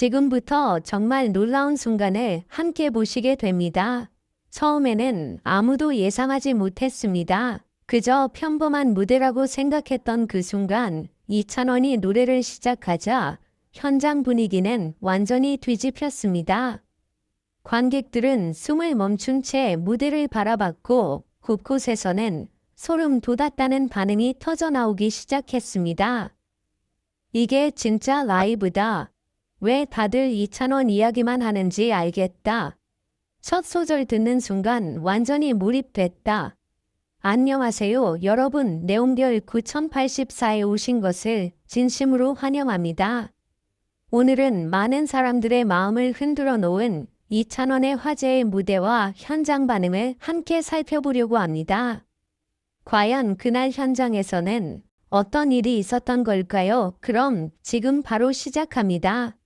지금부터 정말 놀라운 순간을 함께 보시게 됩니다. 처음에는 아무도 예상하지 못했습니다. 그저 평범한 무대라고 생각했던 그 순간 이찬원이 노래를 시작하자 현장 분위기는 완전히 뒤집혔습니다. 관객들은 숨을 멈춘 채 무대를 바라봤고 곳곳에서는 소름 돋았다는 반응이 터져나오기 시작했습니다. 이게 진짜 라이브다. 왜 다들 이찬원 이야기만 하는지 알겠다. 첫 소절 듣는 순간 완전히 몰입됐다. 안녕하세요, 여러분. 내온결 9084에 오신 것을 진심으로 환영합니다. 오늘은 많은 사람들의 마음을 흔들어 놓은 이찬원의 화제의 무대와 현장 반응을 함께 살펴보려고 합니다. 과연 그날 현장에서는 어떤 일이 있었던 걸까요? 그럼 지금 바로 시작합니다.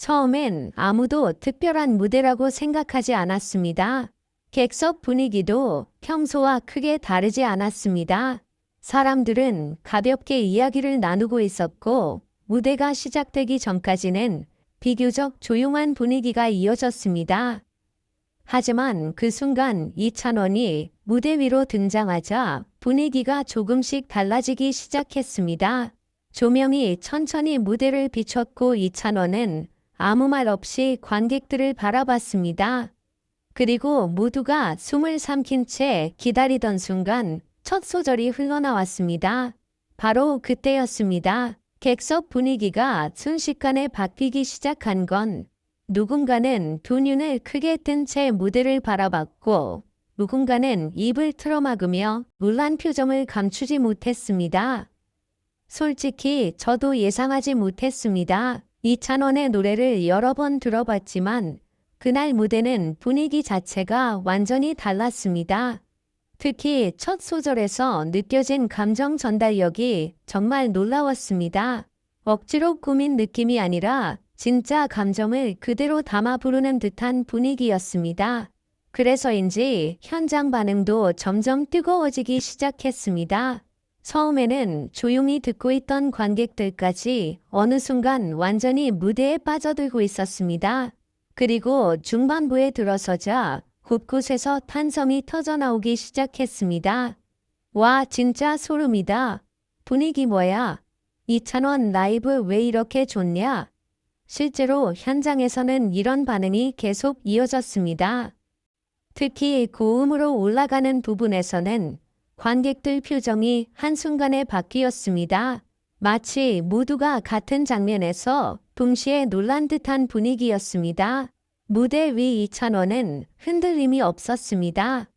처음엔 아무도 특별한 무대라고 생각하지 않았습니다. 객석 분위기도 평소와 크게 다르지 않았습니다. 사람들은 가볍게 이야기를 나누고 있었고 무대가 시작되기 전까지는 비교적 조용한 분위기가 이어졌습니다. 하지만 그 순간 이찬원이 무대 위로 등장하자 분위기가 조금씩 달라지기 시작했습니다. 조명이 천천히 무대를 비췄고 이찬원은 아무 말 없이 관객들을 바라봤습니다. 그리고 모두가 숨을 삼킨 채 기다리던 순간 첫 소절이 흘러나왔습니다. 바로 그때였습니다. 객석 분위기가 순식간에 바뀌기 시작한 건 누군가는 두 눈을 크게 뜬 채 무대를 바라봤고 누군가는 입을 틀어막으며 놀란 표정을 감추지 못했습니다. 솔직히 저도 예상하지 못했습니다. 이찬원의 노래를 여러 번 들어봤지만 그날 무대는 분위기 자체가 완전히 달랐습니다. 특히 첫 소절에서 느껴진 감정 전달력이 정말 놀라웠습니다. 억지로 꾸민 느낌이 아니라 진짜 감정을 그대로 담아 부르는 듯한 분위기였습니다. 그래서인지 현장 반응도 점점 뜨거워지기 시작했습니다. 처음에는 조용히 듣고 있던 관객들까지 어느 순간 완전히 무대에 빠져들고 있었습니다. 그리고 중반부에 들어서자 곳곳에서 탄성이 터져나오기 시작했습니다. 와, 진짜 소름이다. 분위기 뭐야? 이찬원 라이브 왜 이렇게 좋냐? 실제로 현장에서는 이런 반응이 계속 이어졌습니다. 특히 고음으로 올라가는 부분에서는 관객들 표정이 한순간에 바뀌었습니다. 마치 모두가 같은 장면에서 동시에 놀란 듯한 분위기였습니다. 무대 위 이찬원은 흔들림이 없었습니다.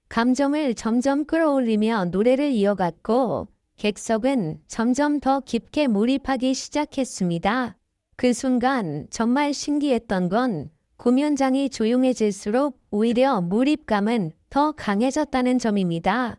감정을 점점 끌어올리며 노래를 이어갔고 객석은 점점 더 깊게 몰입하기 시작했습니다. 그 순간 정말 신기했던 건 공연장이 조용해질수록 오히려 몰입감은 더 강해졌다는 점입니다.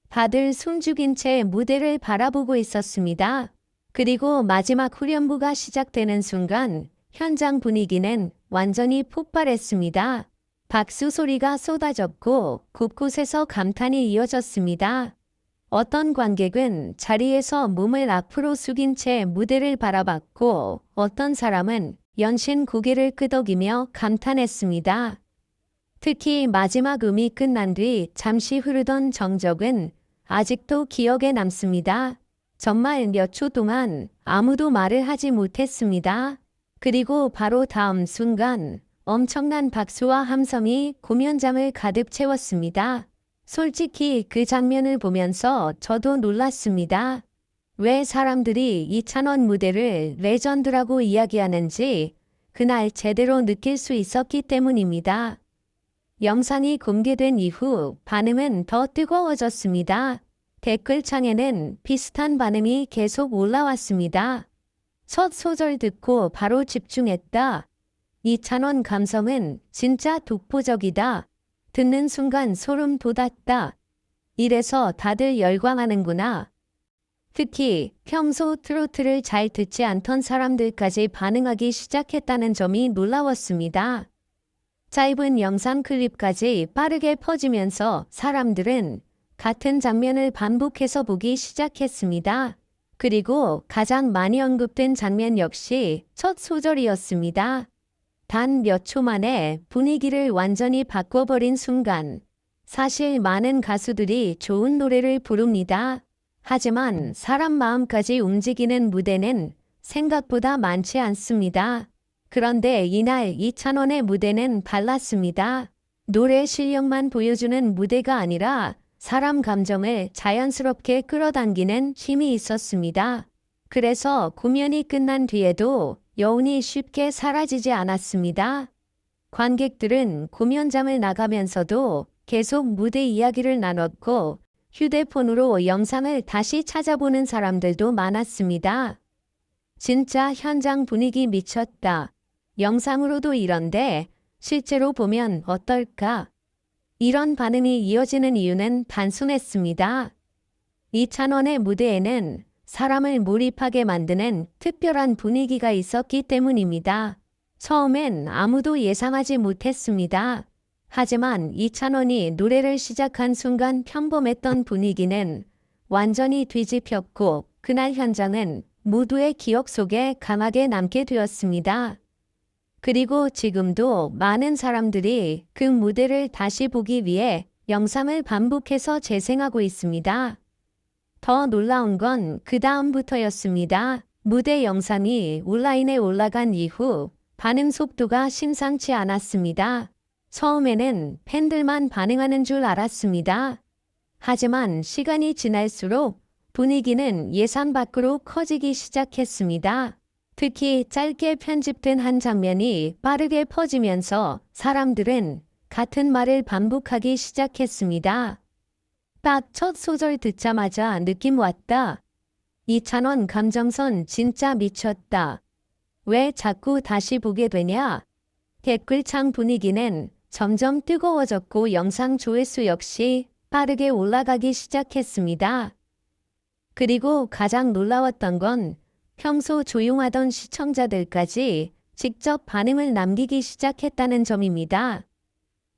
다들 숨죽인 채 무대를 바라보고 있었습니다. 그리고 마지막 후렴부가 시작되는 순간 현장 분위기는 완전히 폭발했습니다. 박수 소리가 쏟아졌고 곳곳에서 감탄이 이어졌습니다. 어떤 관객은 자리에서 몸을 앞으로 숙인 채 무대를 바라봤고 어떤 사람은 연신 고개를 끄덕이며 감탄했습니다. 특히 마지막 음이 끝난 뒤 잠시 흐르던 정적은 아직도 기억에 남습니다. 정말 몇 초 동안 아무도 말을 하지 못했습니다. 그리고 바로 다음 순간 엄청난 박수와 함성이 공연장을 가득 채웠습니다. 솔직히 그 장면을 보면서 저도 놀랐습니다. 왜 사람들이 이찬원 무대를 레전드라고 이야기하는지 그날 제대로 느낄 수 있었기 때문입니다. 영상이 공개된 이후 반응은 더 뜨거워졌습니다. 댓글창에는 비슷한 반응이 계속 올라왔습니다. 첫 소절 듣고 바로 집중했다. 이찬원 감성은 진짜 독보적이다. 듣는 순간 소름 돋았다. 이래서 다들 열광하는구나. 특히 평소 트로트를 잘 듣지 않던 사람들까지 반응하기 시작했다는 점이 놀라웠습니다. 짧은 영상 클립까지 빠르게 퍼지면서 사람들은 같은 장면을 반복해서 보기 시작했습니다. 그리고 가장 많이 언급된 장면 역시 첫 소절이었습니다. 단 몇 초 만에 분위기를 완전히 바꿔버린 순간, 사실 많은 가수들이 좋은 노래를 부릅니다. 하지만 사람 마음까지 움직이는 무대는 생각보다 많지 않습니다. 그런데 이날 이찬원의 무대는 달랐습니다. 노래 실력만 보여주는 무대가 아니라 사람 감정을 자연스럽게 끌어당기는 힘이 있었습니다. 그래서 공연이 끝난 뒤에도 여운이 쉽게 사라지지 않았습니다. 관객들은 공연장을 나가면서도 계속 무대 이야기를 나눴고 휴대폰으로 영상을 다시 찾아보는 사람들도 많았습니다. 진짜 현장 분위기 미쳤다. 영상으로도 이런데 실제로 보면 어떨까? 이런 반응이 이어지는 이유는 단순했습니다. 이찬원의 무대에는 사람을 몰입하게 만드는 특별한 분위기가 있었기 때문입니다. 처음엔 아무도 예상하지 못했습니다. 하지만 이찬원이 노래를 시작한 순간 평범했던 분위기는 완전히 뒤집혔고 그날 현장은 모두의 기억 속에 강하게 남게 되었습니다. 그리고 지금도 많은 사람들이 그 무대를 다시 보기 위해 영상을 반복해서 재생하고 있습니다. 더 놀라운 건 그 다음부터였습니다. 무대 영상이 온라인에 올라간 이후 반응 속도가 심상치 않았습니다. 처음에는 팬들만 반응하는 줄 알았습니다. 하지만 시간이 지날수록 분위기는 예상 밖으로 커지기 시작했습니다. 특히 짧게 편집된 한 장면이 빠르게 퍼지면서 사람들은 같은 말을 반복하기 시작했습니다. 딱 첫 소절 듣자마자 느낌 왔다. 이찬원 감정선 진짜 미쳤다. 왜 자꾸 다시 보게 되냐? 댓글창 분위기는 점점 뜨거워졌고 영상 조회수 역시 빠르게 올라가기 시작했습니다. 그리고 가장 놀라웠던 건 평소 조용하던 시청자들까지 직접 반응을 남기기 시작했다는 점입니다.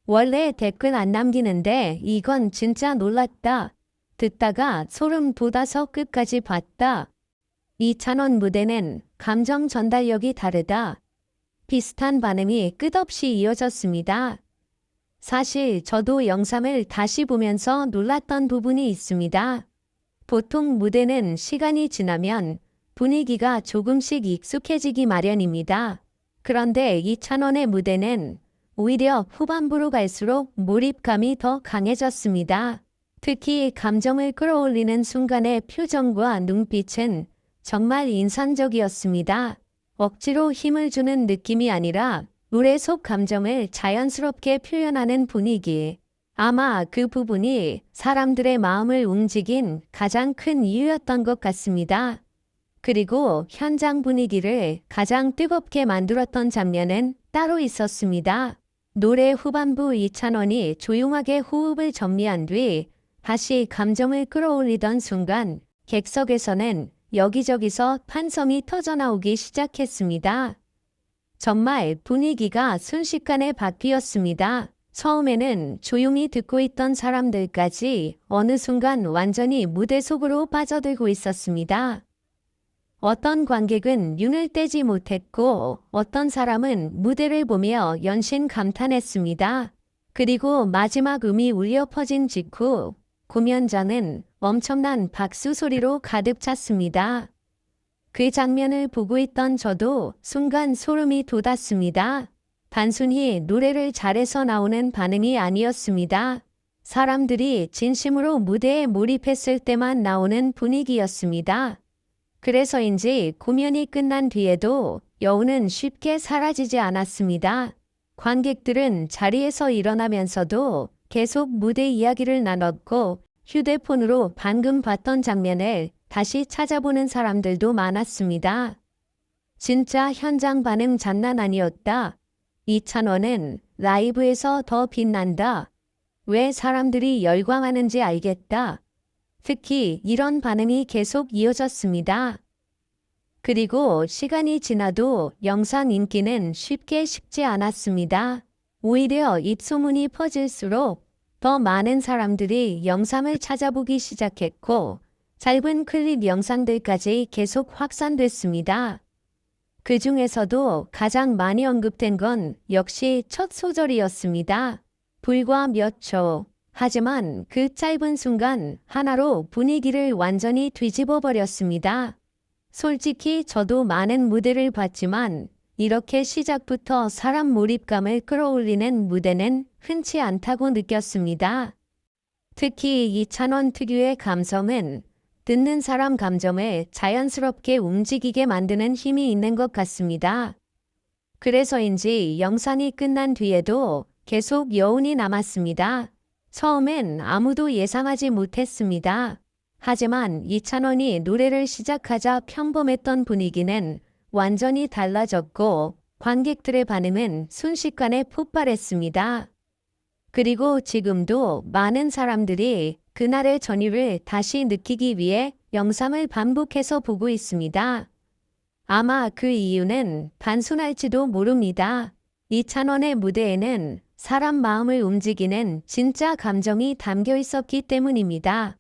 원래 댓글 안 남기는데 이건 진짜 놀랐다. 듣다가 소름 돋아서 끝까지 봤다. 이찬원 무대는 감정 전달력이 다르다. 비슷한 반응이 끝없이 이어졌습니다. 사실 저도 영상을 다시 보면서 놀랐던 부분이 있습니다. 보통 무대는 시간이 지나면 분위기가 조금씩 익숙해지기 마련입니다. 그런데 이찬원의 무대는 오히려 후반부로 갈수록 몰입감이 더 강해졌습니다. 특히 감정을 끌어올리는 순간의 표정과 눈빛은 정말 인상적이었습니다. 억지로 힘을 주는 느낌이 아니라 노래 속 감정을 자연스럽게 표현하는 분위기. 아마 그 부분이 사람들의 마음을 움직인 가장 큰 이유였던 것 같습니다. 그리고 현장 분위기를 가장 뜨겁게 만들었던 장면은 따로 있었습니다. 노래 후반부 이찬원이 조용하게 호흡을 정리한 뒤 다시 감정을 끌어올리던 순간 객석에서는 여기저기서 환성이 터져나오기 시작했습니다. 정말 분위기가 순식간에 바뀌었습니다. 처음에는 조용히 듣고 있던 사람들까지 어느 순간 완전히 무대 속으로 빠져들고 있었습니다. 어떤 관객은 눈을 떼지 못했고 어떤 사람은 무대를 보며 연신 감탄했습니다. 그리고 마지막 음이 울려 퍼진 직후 공연장은 엄청난 박수 소리로 가득 찼습니다. 그 장면을 보고 있던 저도 순간 소름이 돋았습니다. 단순히 노래를 잘해서 나오는 반응이 아니었습니다. 사람들이 진심으로 무대에 몰입했을 때만 나오는 분위기였습니다. 그래서인지 공연이 끝난 뒤에도 여운은 쉽게 사라지지 않았습니다. 관객들은 자리에서 일어나면서도 계속 무대 이야기를 나눴고 휴대폰으로 방금 봤던 장면을 다시 찾아보는 사람들도 많았습니다. 진짜 현장 반응 장난 아니었다. 이찬원은 라이브에서 더 빛난다. 왜 사람들이 열광하는지 알겠다. 특히 이런 반응이 계속 이어졌습니다. 그리고 시간이 지나도 영상 인기는 쉽게 식지 않았습니다. 오히려 입소문이 퍼질수록 더 많은 사람들이 영상을 찾아보기 시작했고 짧은 클립 영상들까지 계속 확산됐습니다. 그 중에서도 가장 많이 언급된 건 역시 첫 소절이었습니다. 불과 몇 초. 하지만 그 짧은 순간 하나로 분위기를 완전히 뒤집어 버렸습니다. 솔직히 저도 많은 무대를 봤지만 이렇게 시작부터 사람 몰입감을 끌어올리는 무대는 흔치 않다고 느꼈습니다. 특히 이찬원 특유의 감성은 듣는 사람 감정을 자연스럽게 움직이게 만드는 힘이 있는 것 같습니다. 그래서인지 영상이 끝난 뒤에도 계속 여운이 남았습니다. 처음엔 아무도 예상하지 못했습니다. 하지만 이찬원이 노래를 시작하자 평범했던 분위기는 완전히 달라졌고 관객들의 반응은 순식간에 폭발했습니다. 그리고 지금도 많은 사람들이 그날의 전율을 다시 느끼기 위해 영상을 반복해서 보고 있습니다. 아마 그 이유는 단순할지도 모릅니다. 이찬원의 무대에는 사람 마음을 움직이는 진짜 감정이 담겨 있었기 때문입니다.